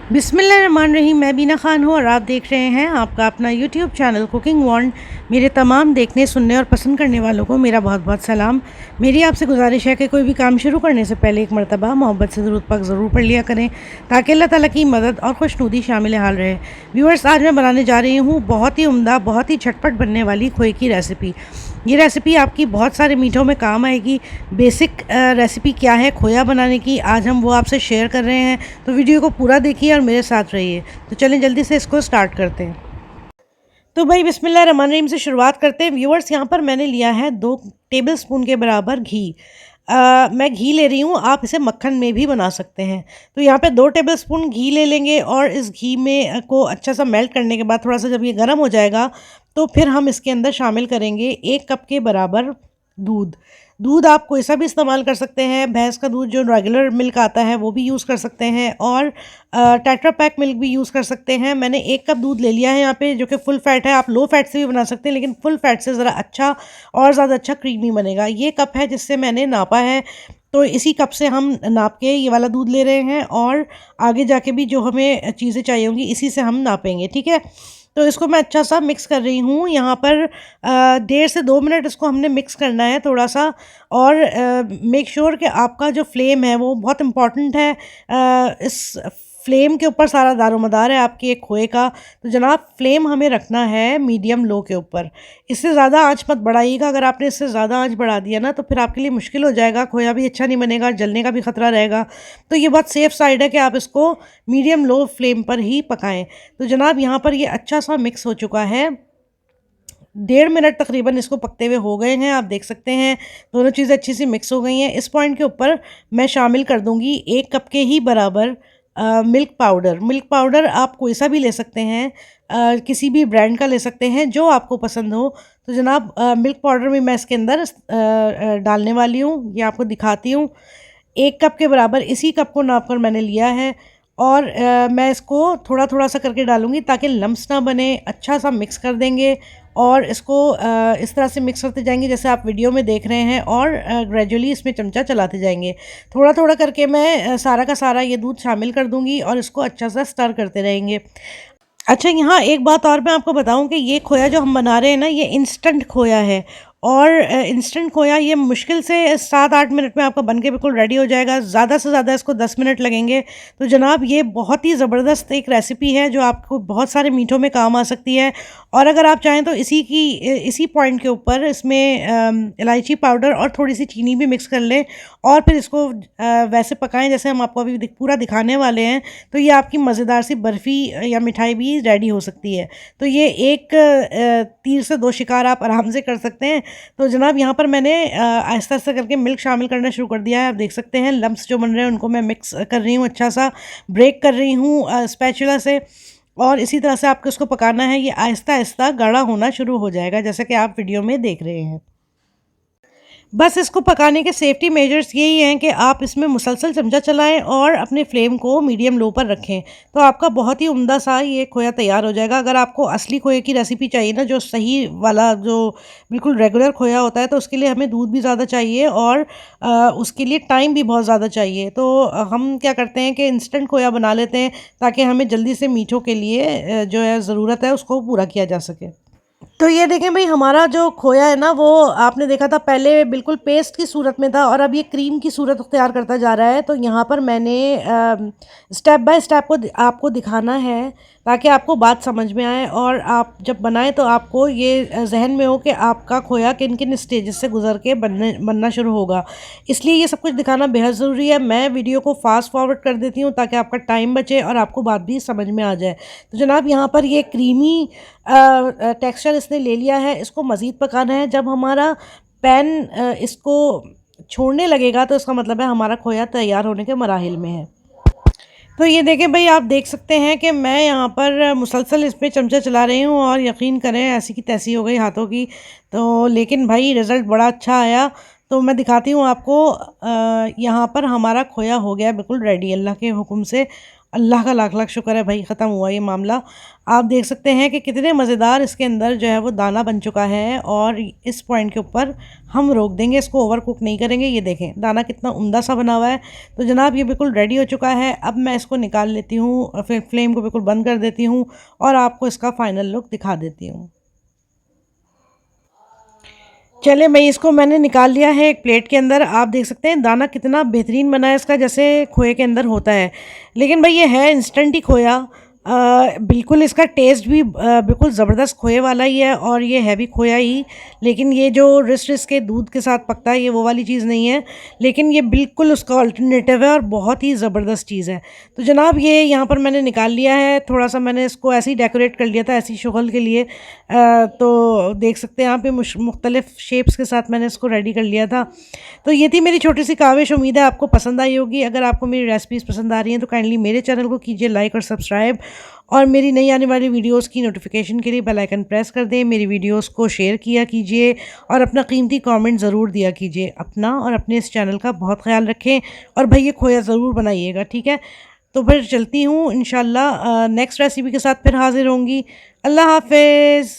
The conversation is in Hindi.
बिस्मिल्लाहिर्रहमानिर्रहीम। मैं बीना खान हूँ और आप देख रहे हैं आपका अपना यूट्यूब चैनल कुकिंग वॉन्ड। मेरे तमाम देखने, सुनने और पसंद करने वालों को मेरा बहुत बहुत सलाम। मेरी आपसे गुजारिश है कि कोई भी काम शुरू करने से पहले एक मरतबा मोहब्बत से ज़रूर पाक ज़रूर पढ़ लिया करें, ताकि अल्लाह ताला की मदद और खुशनुदी शामिल हाल रहे। व्यूअर्स, आज मैं बनाने जा रही हूँ बहुत ही उम्दा, बहुत ही झटपट बनने वाली खोए की रेसिपी। ये रेसिपी आपकी बहुत सारे मीठों में काम आएगी। बेसिक रेसिपी क्या है खोया बनाने की, आज हम वो आपसे शेयर कर रहे हैं। तो वीडियो को पूरा देखिए और मेरे साथ रहिए। तो चलें जल्दी से इसको स्टार्ट करते हैं। तो भाई बिस्मिल्लाहिर्रहमानिर्रहीम से शुरुआत करते हैं। व्यूअर्स, यहाँ पर मैंने लिया है 2 टेबल स्पून के बराबर घी। मैं घी ले रही हूँ, आप इसे मक्खन में भी बना सकते हैं। तो यहाँ पे 2 टेबल स्पून घी ले लेंगे और इस घी में को अच्छा सा मेल्ट करने के बाद थोड़ा सा जब ये गर्म हो जाएगा तो फिर हम इसके अंदर शामिल करेंगे 1 कप के बराबर दूध। दूध आप कोई सा भी इस्तेमाल कर सकते हैं। भैंस का दूध जो रेगुलर मिल्क आता है वो भी यूज़ कर सकते हैं और टेट्रा पैक मिल्क भी यूज़ कर सकते हैं। मैंने 1 कप दूध ले लिया है यहाँ पे, जो कि फुल फैट है। आप लो फैट से भी बना सकते हैं, लेकिन फुल फैट से ज़रा अच्छा और ज़्यादा अच्छा क्रीमी बनेगा। ये कप है जिससे मैंने नापा है, तो इसी कप से हम नाप के ये वाला दूध ले रहे हैं और आगे जाके भी जो हमें चीज़ें चाहिए होंगी इसी से हम नापेंगे, ठीक है। तो इसको मैं अच्छा सा मिक्स कर रही हूँ यहाँ पर। 1.5 से 2 मिनट इसको हमने मिक्स करना है थोड़ा सा। और मेक श्योर कि आपका जो फ्लेम है वो बहुत इम्पॉर्टेंट है। इस फ्लेम के ऊपर सारा दारोमदार है आपके एक खोए का। तो जनाब, फ्लेम हमें रखना है मीडियम लो के ऊपर। इससे ज़्यादा आंच मत बढ़ाइएगा। अगर आपने इससे ज़्यादा आंच बढ़ा दिया ना तो फिर आपके लिए मुश्किल हो जाएगा, खोया भी अच्छा नहीं बनेगा, जलने का भी ख़तरा रहेगा। तो ये बहुत सेफ़ साइड है कि आप इसको मीडियम लो फ्लेम पर ही पकाएं। तो जनाब, यहाँ पर ये अच्छा सा मिक्स हो चुका है। 1.5 मिनट तकरीबन इसको पकते हुए हो गए हैं, आप देख सकते हैं दोनों चीज़ें अच्छी सी मिक्स हो गई हैं। इस पॉइंट के ऊपर मैं शामिल कर दूंगी 1 कप के ही बराबर मिल्क पाउडर। मिल्क पाउडर आप कोई सा भी ले सकते हैं, किसी भी ब्रांड का ले सकते हैं जो आपको पसंद हो। तो जनाब, मिल्क पाउडर भी मैं इसके अंदर डालने वाली हूँ, ये आपको दिखाती हूँ। 1 कप के बराबर इसी कप को नाप कर मैंने लिया है और मैं इसको थोड़ा थोड़ा सा करके डालूंगी ताकि लम्स ना बने। अच्छा सा मिक्स कर देंगे और इसको इस तरह से मिक्स करते जाएंगे जैसे आप वीडियो में देख रहे हैं, और ग्रेजुअली इसमें चमचा चलाते जाएंगे। थोड़ा थोड़ा करके मैं सारा का सारा ये दूध शामिल कर दूंगी और इसको अच्छा सा स्टर करते रहेंगे। अच्छा, यहाँ एक बात और मैं आपको बताऊं कि ये खोया जो हम बना रहे हैं ना, ये इंस्टेंट खोया है। और इंस्टेंट खोया ये मुश्किल से 7-8 मिनट में आपका बनके बिल्कुल रेडी हो जाएगा। ज़्यादा से ज़्यादा इसको 10 मिनट लगेंगे। तो जनाब, ये बहुत ही ज़बरदस्त एक रेसिपी है जो आपको बहुत सारे मीठों में काम आ सकती है। और अगर आप चाहें तो इसी पॉइंट के ऊपर इसमें इलायची पाउडर और थोड़ी सी चीनी भी मिक्स कर लें और फिर इसको वैसे पकाएं जैसे हम आपको अभी पूरा दिखाने वाले हैं। तो ये आपकी मज़ेदार सी बर्फ़ी या मिठाई भी रेडी हो सकती है। तो ये एक तीर से 2 शिकार आप आराम से कर सकते हैं। तो जनाब, यहाँ पर मैंने आहिस्ता आहिस्ता करके मिल्क शामिल करना शुरू कर दिया है। आप देख सकते हैं लम्स जो बन रहे हैं उनको मैं मिक्स कर रही हूँ, अच्छा सा ब्रेक कर रही हूँ स्पैचुला से। और इसी तरह से आपको इसको पकाना है। ये आहिस्ता आहिस्ता गाढ़ा होना शुरू हो जाएगा जैसा कि आप वीडियो में देख रहे हैं। बस इसको पकाने के सेफ्टी मेजर्स यही हैं कि आप इसमें मुसलसल चमचा चलाएं और अपने फ्लेम को मीडियम लो पर रखें। तो आपका बहुत ही उम्दा सा ये खोया तैयार हो जाएगा। अगर आपको असली खोए की रेसिपी चाहिए ना, जो सही वाला जो बिल्कुल रेगुलर खोया होता है, तो उसके लिए हमें दूध भी ज़्यादा चाहिए और उसके लिए टाइम भी बहुत ज़्यादा चाहिए। तो हम क्या करते हैं कि इंस्टेंट खोया बना लेते हैं ताकि हमें जल्दी से मीठों के लिए जो है ज़रूरत है उसको पूरा किया जा सके। तो ये देखें भाई, हमारा जो खोया है ना वो आपने देखा था पहले बिल्कुल पेस्ट की सूरत में था और अब ये क्रीम की सूरत अख्तियार करता जा रहा है। तो यहाँ पर मैंने स्टेप बाय स्टेप आपको दिखाना है ताकि आपको बात समझ में आए और आप जब बनाएं तो आपको ये जहन में हो कि आपका खोया किन किन स्टेजेस से गुजर के बनना शुरू होगा। इसलिए ये सब कुछ दिखाना बेहद ज़रूरी है। मैं वीडियो को फास्ट फॉरवर्ड कर देती हूँ ताकि आपका टाइम बचे और आपको बात भी समझ में आ जाए। तो जनाब, यहाँ पर ये क्रीमी टेक्सचर इसने ले लिया है। इसको मज़ीद पकाना है। जब हमारा पैन इसको छोड़ने लगेगा तो इसका मतलब है हमारा खोया तैयार होने के मराहिल में है। तो ये देखें भाई, आप देख सकते हैं कि मैं यहाँ पर मुसलसल इस पे चमचा चला रही हूँ और यकीन करें ऐसी की तैसी हो गई हाथों की। तो लेकिन भाई रिज़ल्ट बड़ा अच्छा आया। तो मैं दिखाती हूँ आपको। यहाँ पर हमारा खोया हो गया बिल्कुल रेडी अल्लाह के हुक्म से। अल्लाह का लाख लाख शुक्र है भाई, ख़त्म हुआ ये मामला। आप देख सकते हैं कि कितने मज़ेदार इसके अंदर जो है वो दाना बन चुका है, और इस पॉइंट के ऊपर हम रोक देंगे, इसको ओवर कुक नहीं करेंगे। ये देखें दाना कितना उम्दा सा बना हुआ है। तो जनाब ये बिल्कुल रेडी हो चुका है। अब मैं इसको निकाल लेती हूँ, फिर फ्लेम को बिल्कुल बंद कर देती हूँ और आपको इसका फ़ाइनल लुक दिखा देती हूँ। चले भाई, इसको मैंने निकाल लिया है एक प्लेट के अंदर। आप देख सकते हैं दाना कितना बेहतरीन बना है इसका, जैसे खोए के अंदर होता है। लेकिन भाई ये है इंस्टेंट ही खोया। बिल्कुल इसका टेस्ट भी बिल्कुल ज़बरदस्त खोए वाला ही है, और ये है भी खोया ही। लेकिन ये जो रिस रिस के दूध के साथ पकता है, ये वो वाली चीज़ नहीं है। लेकिन ये बिल्कुल उसका अल्टरनेटिव है और बहुत ही ज़बरदस्त चीज़ है। तो जनाब ये यहाँ पर मैंने निकाल लिया है। थोड़ा सा मैंने इसको ऐसे ही डेकोरेट कर लिया था, ऐसी शुगल के लिए। तो देख सकते हैं यहाँ पे मुख्तलिफ शेप्स के साथ मैंने इसको रेडी कर लिया था। तो ये थी मेरी छोटी सी काविश। उम्मीद है आपको पसंद आई होगी। अगर आपको मेरी रेसिपीज़ पसंद आ रही हैं तो काइंडली मेरे चैनल को कीजिए लाइक और सब्सक्राइब, और मेरी नई आने वाली वीडियोस की नोटिफिकेशन के लिए बेल आइकन प्रेस कर दें। मेरी वीडियोस को शेयर किया कीजिए और अपना कीमती कमेंट ज़रूर दिया कीजिए। अपना और अपने इस चैनल का बहुत ख्याल रखें, और भाई ये खोया ज़रूर बनाइएगा, ठीक है। तो फिर चलती हूँ, इंशाल्लाह नेक्स्ट रेसिपी के साथ फिर हाज़िर होंगी। अल्लाह हाफ़िज़।